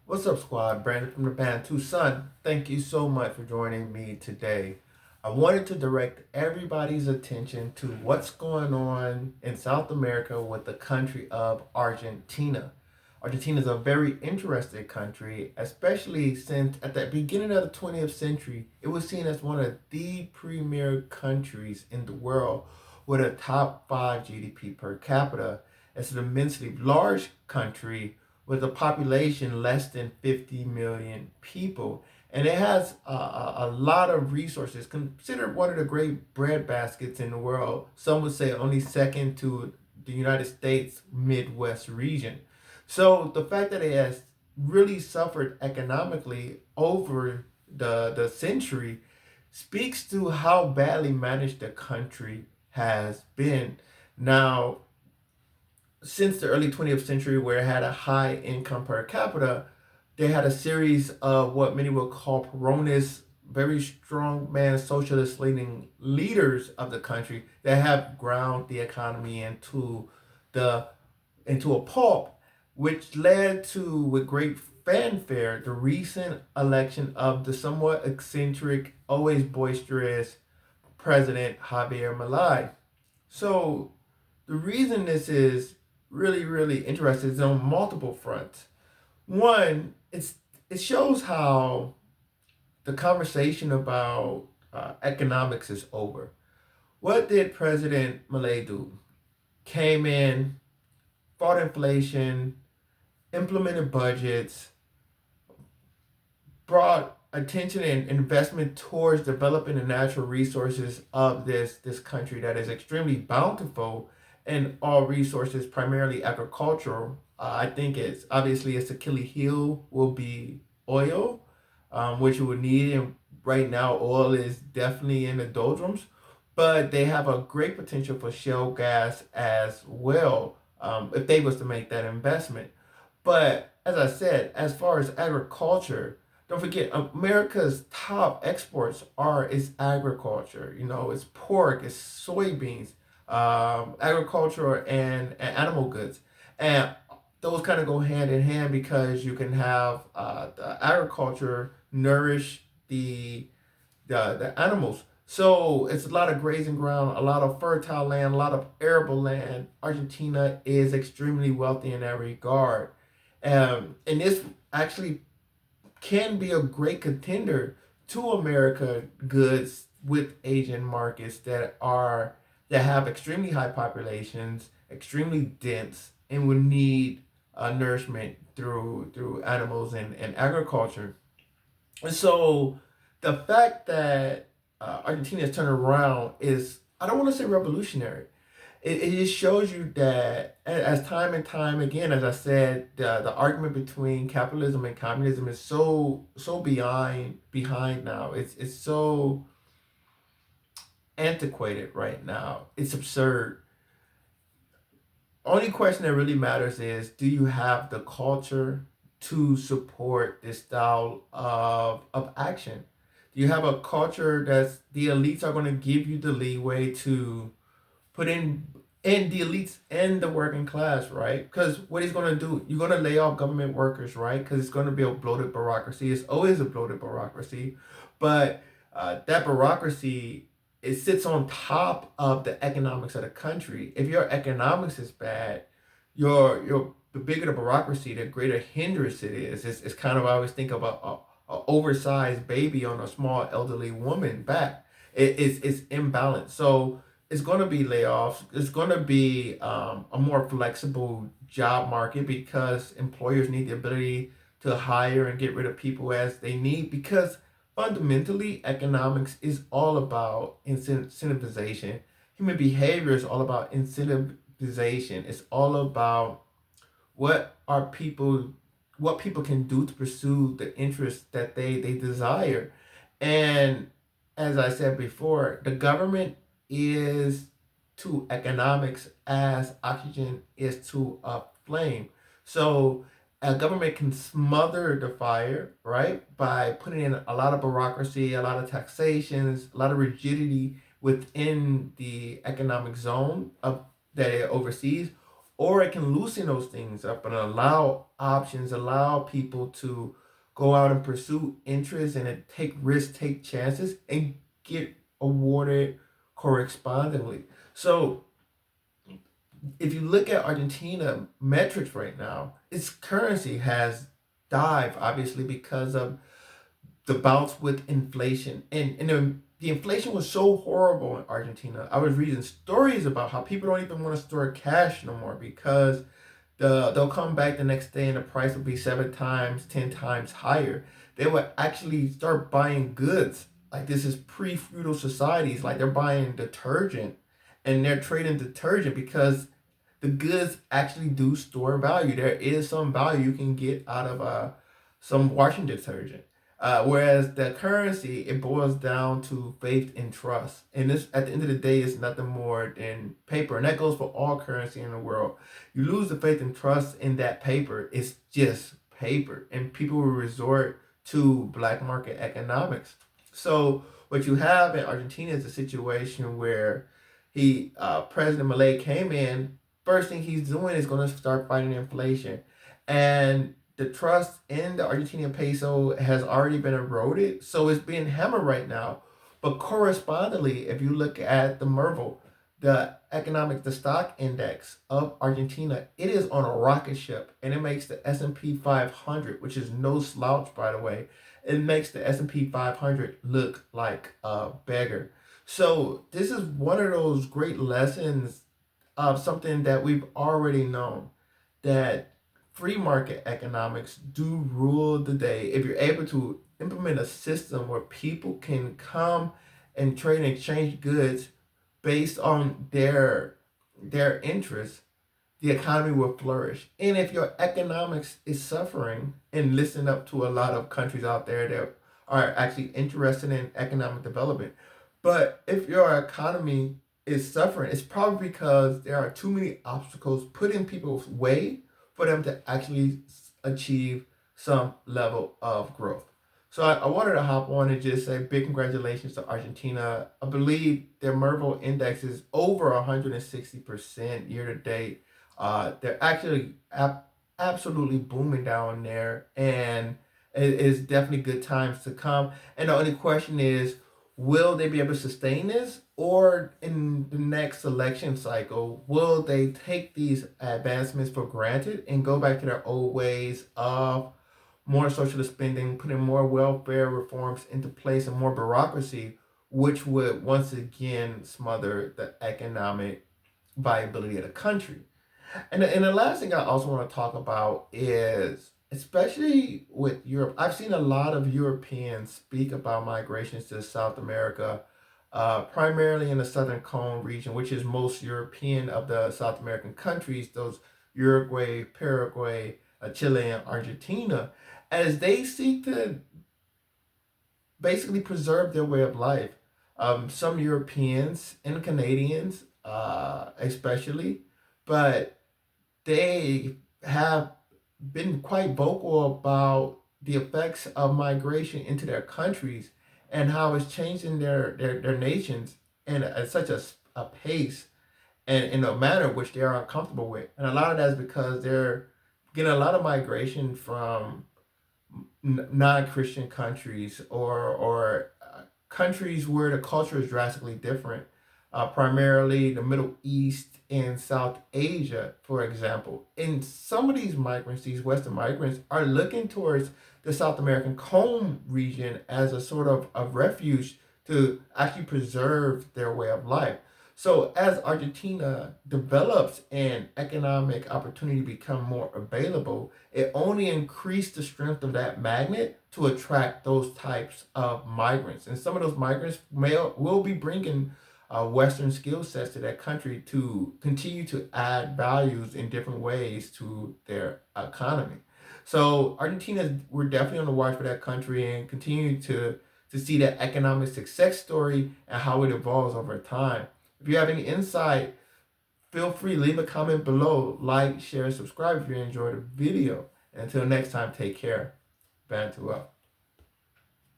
What's up, squad? Brandon from the band Tucson. Thank you so much for joining me today. I wanted to direct everybody's attention to what's going on in South America with the country of Argentina. Argentina is a very interesting country, especially since at the beginning of the 20th century, it was seen as one of the premier countries in the world with a top 5 GDP per capita. It's an immensely large country with a population less than 50 million people. And it has a lot of resources, considered one of the great bread baskets in the world. Some would say only second to the United States Midwest region. So the fact that it has really suffered economically over the century speaks to how badly managed the country has been. Now, since the early 20th century, where it had a high income per capita, they had a series of what many would call Peronist, very strong man socialist leaning leaders of the country that have ground the economy the into a pulp, which led to, with great fanfare, the recent election of the somewhat eccentric, always boisterous President Javier Milei. So the reason this is really interesting is on multiple fronts. One, it shows how the conversation about economics is over. What did President Milei do? Came in, fought inflation, implemented budgets, brought attention and investment towards developing the natural resources of this country that is extremely bountiful in all resources, primarily agricultural. I think it's obviously its Achilles heel will be oil, which we would need. And right now, oil is definitely in the doldrums, but they have a great potential for shale gas as well, if they was to make that investment. But as I said, as far as agriculture, don't forget America's top exports are its agriculture. You know, it's pork, it's soybeans, agriculture and animal goods, and those kind of go hand in hand because you can have the agriculture nourish the animals. So it's a lot of grazing ground, a lot of fertile land, a lot of arable land. Argentina is extremely wealthy in that regard. And this actually can be a great contender to America goods with Asian markets that have extremely high populations, extremely dense, and would need nourishment through animals and agriculture. And so the fact that Argentina has turned around is, I don't want to say revolutionary. It just shows you that as time and time again, as I said, the argument between capitalism and communism is so behind now. It's so antiquated right now. It's absurd. Only question that really matters is, do you have the culture to support this style of action? Do you have a culture that's the elites are going to give you the leeway to put in the elites and the working class, right? Because what he's going to do, you're going to lay off government workers, right? Because it's going to be a bloated bureaucracy. It's always a bloated bureaucracy, but that bureaucracy, it sits on top of the economics of the country. If your economics is bad, your the bigger the bureaucracy, the greater hindrance it is. It's kind of, I always think about a oversized baby on a small elderly woman back. It's imbalanced. So it's going to be layoffs. It's going to be a more flexible job market because employers need the ability to hire and get rid of people as they need. Because fundamentally, economics is all about incentivization. Human behavior is all about incentivization. It's all about what are people what people can do to pursue the interests that they desire. And as I said before, the government is to economics as oxygen is to a flame. So a government can smother the fire, right, by putting in a lot of bureaucracy, a lot of taxations, a lot of rigidity within the economic zone of that it oversees, or it can loosen those things up and allow options, allow people to go out and pursue interests and take risks, take chances, and get awarded correspondingly. So if you look at Argentina metrics right now, its currency has dived obviously because of the bouts with inflation. And the inflation was so horrible in Argentina. I was reading stories about how people don't even want to store cash no more because they'll come back the next day and the price will be 7 times, 10 times higher. They would actually start buying goods. Like this is pre-feudal societies. Like they're buying detergent and they're trading detergent because the goods actually do store value. There is some value you can get out of some washing detergent. Whereas the currency, it boils down to faith and trust. And this, at the end of the day, is nothing more than paper. And that goes for all currency in the world. You lose the faith and trust in that paper, it's just paper. And people will resort to black market economics. So what you have in Argentina is a situation where President Milei came in. First thing he's doing is going to start fighting inflation, and the trust in the Argentinian peso has already been eroded, so it's being hammered right now. But correspondingly, if you look at the Merval, the stock index of Argentina, it is on a rocket ship, and it makes the S&P 500, which is no slouch by the way. It makes the S&P 500 look like a beggar. So this is one of those great lessons of something that we've already known, that free market economics do rule the day. If you're able to implement a system where people can come and trade and exchange goods based on their interests, the economy will flourish. And if your economics is suffering, and listen up to a lot of countries out there that are actually interested in economic development, but if your economy is suffering, it's probably because there are too many obstacles put in people's way for them to actually achieve some level of growth. So I wanted to hop on and just say big congratulations to Argentina. I believe their Merval index is over 160% year to date. They're actually absolutely booming down there, and it is definitely good times to come. And the only question is, will they be able to sustain this, or in the next election cycle will they take these advancements for granted and go back to their old ways of more socialist spending, putting more welfare reforms into place and more bureaucracy, which would once again smother the economic viability of the country. And the last thing I also want to talk about is, especially with Europe, I've seen a lot of Europeans speak about migrations to South America, primarily in the Southern Cone region, which is most European of the South American countries, those Uruguay, Paraguay, Chile, and Argentina, as they seek to basically preserve their way of life. Some Europeans and Canadians, especially, but they have been quite vocal about the effects of migration into their countries and how it's changing their nations in such a pace and in a manner which they are uncomfortable with. And a lot of that is because they're getting a lot of migration from non-Christian countries, or countries where the culture is drastically different, primarily the Middle East and South Asia, for example. And some of these migrants, these Western migrants, are looking towards the South American Cone region as a sort of a refuge to actually preserve their way of life. So as Argentina develops and economic opportunity become more available, it only increased the strength of that magnet to attract those types of migrants. And some of those migrants will be bringing Western skill sets to that country to continue to add values in different ways to their economy. So Argentina, we're definitely on the watch for that country and continue to see that economic success story and how it evolves over time. If you have any insight, feel free, leave a comment below, like, share, subscribe if you enjoyed the video. Until next time, take care. Bantu up.